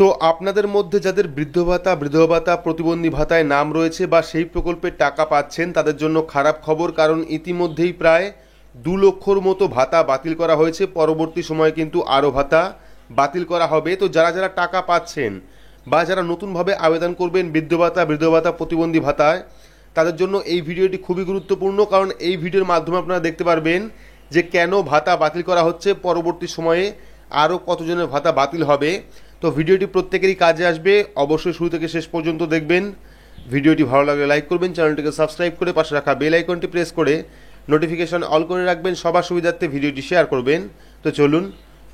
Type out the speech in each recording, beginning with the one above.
তো আপনাদের মধ্যে যাদের বৃদ্ধ ভাতা প্রতিবন্ধী ভাতায় নাম রয়েছে বা সেই প্রকল্পের টাকা পাচ্ছেন তাদের জন্য খারাপ খবর, কারণ ইতিমধ্যেই প্রায় 2 লক্ষর মতো ভাতা বাতিল করা হয়েছে। পরবর্তী সময়ে কিন্তু আরও ভাতা বাতিল করা হবে। তো যারা যারা টাকা পাচ্ছেন বা যারা নতুনভাবে আবেদন করবেন বৃদ্ধ ভাতা প্রতিবন্ধী ভাতায়, তাদের জন্য এই ভিডিওটি খুবই গুরুত্বপূর্ণ, কারণ এই ভিডিওর মাধ্যমে আপনারা দেখতে পারবেন যে কেন ভাতা বাতিল করা হচ্ছে, পরবর্তী সময়ে আরও কতজনের ভাতা বাতিল হবে। তো ভিডিওটি প্রত্যেকেরই কাজে আসবে, অবশ্যই শুরু থেকে শেষ পর্যন্ত দেখবেন। ভিডিওটি ভালো লাগলে লাইক করবেন, চ্যানেলটিকে সাবস্ক্রাইব করে পাশে রাখা বেল আইকনটি প্রেস করে নোটিফিকেশন অল করে রাখবেন, সবার সুবিধার্থে ভিডিওটি শেয়ার করবেন। তো চলুন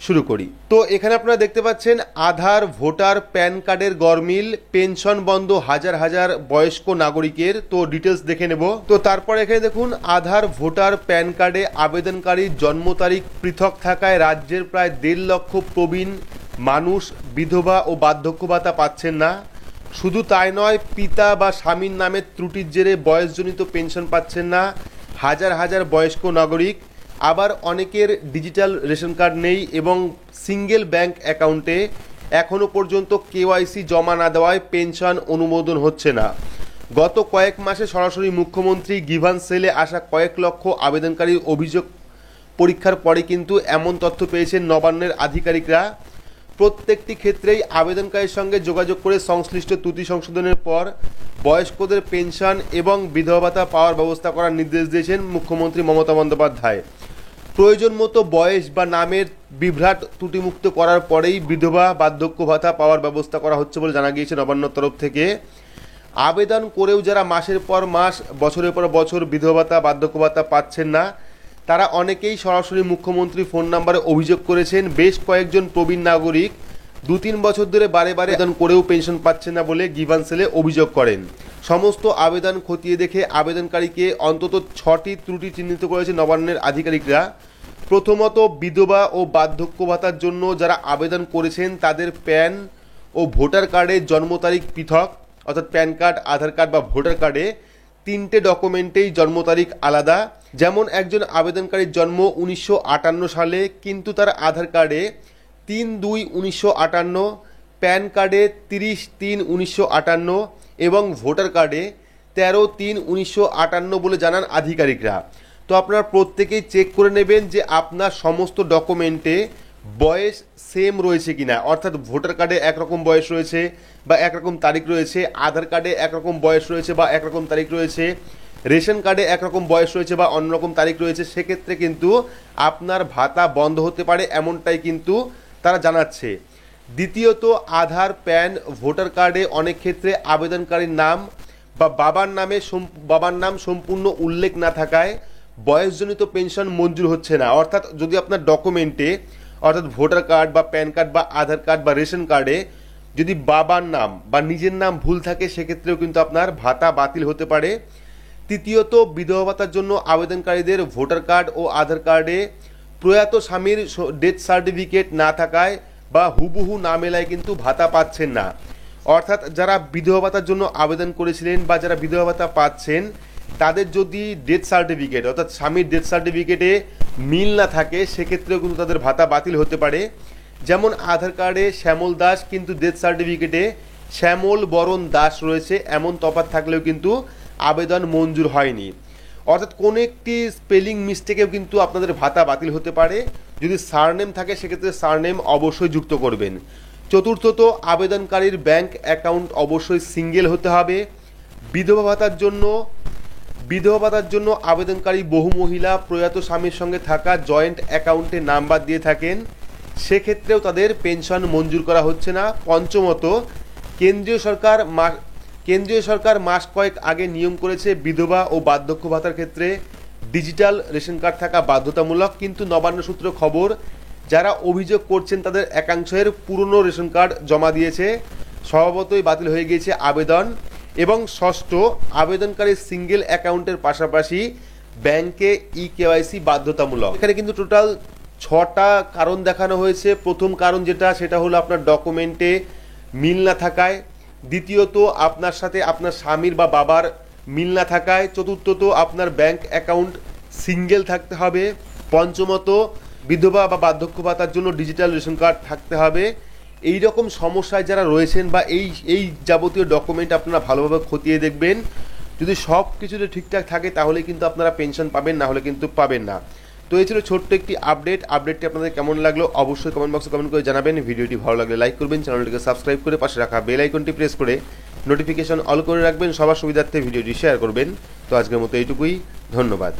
শুরু করি। তো এখানে আপনারা দেখতে পাচ্ছেন আধার, ভোটার, প্যান কার্ডের গরমিল, পেনশন বন্ধ হাজার হাজার বয়স্ক নাগরিকের। তো ডিটেলস দেখে নেব। তো তারপর এখানে দেখুন আধার, ভোটার, প্যান কার্ডে আবেদনকারীর জন্ম তারিখ পৃথক থাকায় রাজ্যের প্রায় 1.5 লক্ষ প্রবীণ মানুষ বিধবা ও বার্ধক্য ভাতা পাচ্ছেন না। শুধু তাই নয়, পিতা বা স্বামীর নামের ত্রুটির জেরে বয়সজনিত পেনশন পাচ্ছেন না হাজার হাজার বয়স্ক নাগরিক। আবার অনেকের ডিজিটাল রেশন কার্ড নেই এবং সিঙ্গেল ব্যাংক অ্যাকাউন্টে এখনও পর্যন্ত কেওয়াইসি জমা না দেওয়ায় পেনশন অনুমোদন হচ্ছে না। গত কয়েক মাসে সরাসরি মুখ্যমন্ত্রী গিভান সেলে আসা কয়েক লক্ষ আবেদনকারীর অভিযোগ পরীক্ষার পরে কিন্তু এমন তথ্য পেয়েছেন নবান্নের আধিকারিকরা। প্রত্যেকটি ক্ষেত্রেই আবেদনকারীর সঙ্গে যোগাযোগ করে সংশ্লিষ্ট ত্রুটি সংশোধনের পর বয়স্কদের পেনশন এবং বিধবা ভাতা পাওয়ার ব্যবস্থা করার নির্দেশ দিয়েছেন মুখ্যমন্ত্রী মমতা বন্দ্যোপাধ্যায়। প্রয়োজন মতো বয়স বা নামের বিভ্রাট ত্রুটিমুক্ত করার পরেই বিধবা বার্ধক্য ভাতা পাওয়ার ব্যবস্থা করা হচ্ছে বলে জানা গিয়েছে নবান্নর তরফ থেকে। আবেদন করেও যারা মাসের পর মাস, বছরের পর বছর বিধবা ভাতা বার্ধক্য ভাতা পাচ্ছেন না, তারা অনেকেই সরাসরি মুখ্যমন্ত্রী ফোন নাম্বারে অভিযোগ করেছেন। বেশ কয়েকজন প্রবীণ নাগরিক 2-3 বছর ধরে বারে আবেদন করেও পেনশন পাচ্ছেন না বলে গিভান সেলে অভিযোগ করেন। সমস্ত আবেদন খতিয়ে দেখে আবেদনকারীকে অন্তত 6টি ত্রুটি চিহ্নিত করেছে নবান্নের আধিকারিকরা। প্রথমত, বিধবা ও বার্ধক্য ভাতার জন্য যারা আবেদন করেছেন তাদের প্যান ও ভোটার কার্ডের জন্ম তারিখ পৃথক, অর্থাৎ প্যান কার্ড, আধার কার্ড বা ভোটার কার্ডে 3টে ডকুমেন্টেই জন্ম তারিখ আলাদা। যেমন একজন আবেদনকারীর জন্ম 1958 সালে, কিন্তু তার আধার কার্ডে 3/2/1958, প্যান কার্ডে 30/3/1958 এবং ভোটার কার্ডে 13/3/1958 বলে জানান আধিকারিকরা। তো আপনারা প্রত্যেকেই চেক করে নেবেন যে আপনার সমস্ত ডকুমেন্টে বয়স সেম রয়েছে কিনা, অর্থাৎ ভোটার কার্ডে একরকম বয়স রয়েছে বা একরকম তারিখ রয়েছে, আধার কার্ডে একরকম বয়স রয়েছে বা একরকম তারিখ রয়েছে, রেশন কার্ডে একরকম বয়স রয়েছে বা অন্যরকম তারিখ রয়েছে। সেক্ষেত্রে কিন্তু আপনার ভাতা বন্ধ হতে পারে, এমনটাই কিন্তু তারা জানাচ্ছে। দ্বিতীয়ত, আধার, প্যান, ভোটার কার্ডে অনেক ক্ষেত্রে আবেদনকারীর নাম বা বাবার নাম সম্পূর্ণ উল্লেখ না থাকায় বয়সজনিত পেনশন মঞ্জুর হচ্ছে না। অর্থাৎ যদি আপনার ডকুমেন্টে, অর্থাৎ ভোটার কার্ড বা প্যান কার্ড বা আধার কার্ড বা রেশন কার্ডে যদি বাবার নাম বা নিজের নাম ভুল থাকে, সেক্ষেত্রেও কিন্তু আপনার ভাতা বাতিল হতে পারে। তৃতীয়ত, বিধবা ভাতার জন্য আবেদনকারীদের ভোটার কার্ড ও আধার কার্ডে প্রয়াত স্বামীর ডেথ সার্টিফিকেট না থাকায় বা হুবহু না মেলায় কিন্তু ভাতা পাচ্ছেন না। অর্থাৎ যারা বিধবা ভাতার জন্য আবেদন করেছিলেন বা যারা বিধবা ভাতা পাচ্ছেন, তাদের যদি ডেথ সার্টিফিকেট, অর্থাৎ স্বামীর ডেথ সার্টিফিকেটে মিল না থাকে, সেক্ষেত্রেও কিন্তু তাদের ভাতা বাতিল হতে পারে। যেমন আধার কার্ডে শ্যামল দাস কিন্তু ডেথ সার্টিফিকেটে শ্যামল বরণ দাস রয়েছে, এমন তফাৎ থাকলেও কিন্তু আবেদন মঞ্জুর হয়নি। অর্থাৎ কোনো একটি স্পেলিং মিস্টেকেও কিন্তু আপনাদের ভাতা বাতিল হতে পারে। যদি সারনেম থাকে, সেক্ষেত্রে সারনেম অবশ্যই যুক্ত করবেন। চতুর্থত, আবেদনকারীর ব্যাংক অ্যাকাউন্ট অবশ্যই সিঙ্গেল হতে হবে। বিধবা ভাতার জন্য আবেদনকারী বহু মহিলা প্রয়াত স্বামীর সঙ্গে থাকা জয়েন্ট অ্যাকাউন্টে নাম্বার দিয়ে থাকেন, সেক্ষেত্রেও তাদের পেনশন মঞ্জুর করা হচ্ছে না। পঞ্চমত, কেন্দ্রীয় সরকার মাস কয়েক আগে নিয়ম করেছে বিধবা ও বার্ধক্য ভাতার ক্ষেত্রে ডিজিটাল রেশন কার্ড থাকা বাধ্যতামূলক, কিন্তু নবান্ন সূত্র খবর যারা অভিযোগ করছেন তাদের একাংশের পুরনো রেশন কার্ড জমা দিয়েছে, স্বভাবতই বাতিল হয়ে গিয়েছে আবেদন। এবং ষষ্ঠ, আবেদনকারীর সিঙ্গেল অ্যাকাউন্টের পাশাপাশি ব্যাংকে কেওয়াইসি বাধ্যতামূলক। এখানে কিন্তু টোটাল 6টা কারণ দেখানো হয়েছে। প্রথম কারণ সেটা হলো আপনার ডকুমেন্টে মিল না থাকায়। দ্বিতীয়ত, আপনার সাথে আপনার স্বামীর বা বাবার মিল না থাকায়। চতুর্থত, আপনার ব্যাংক অ্যাকাউন্ট সিঙ্গেল থাকতে হবে। পঞ্চমত, বিধবা বা বার্ধক্য ভাতার জন্য ডিজিটাল রেশন কার্ড থাকতে হবে। এই রকম সমস্যায় যারা রয়েছেন বা এই যাবতীয় ডকুমেন্ট আপনারা ভালোভাবে খতিয়ে দেখবেন। যদি সব কিছুতে ঠিকঠাক থাকে তাহলে কিন্তু আপনারা পেনশন পাবেন, না হলে কিন্তু পাবেন না। তো এই ছিল ছোট্ট একটি আপডেটটি আপনাদের কেমন লাগলো অবশ্যই কমেন্ট বক্সে কমেন্ট করে জানাবেন। ভিডিওটি ভালো লাগলে লাইক করবেন, চ্যানেলটিকে সাবস্ক্রাইব করে পাশে রাখা বেল আইকনটি প্রেস করে নোটিফিকেশন অল করে রাখবেন। সবার সুবিধার্থে ভিডিওটি শেয়ার করবেন। তো আজকের মতো এইটুকুই, ধন্যবাদ।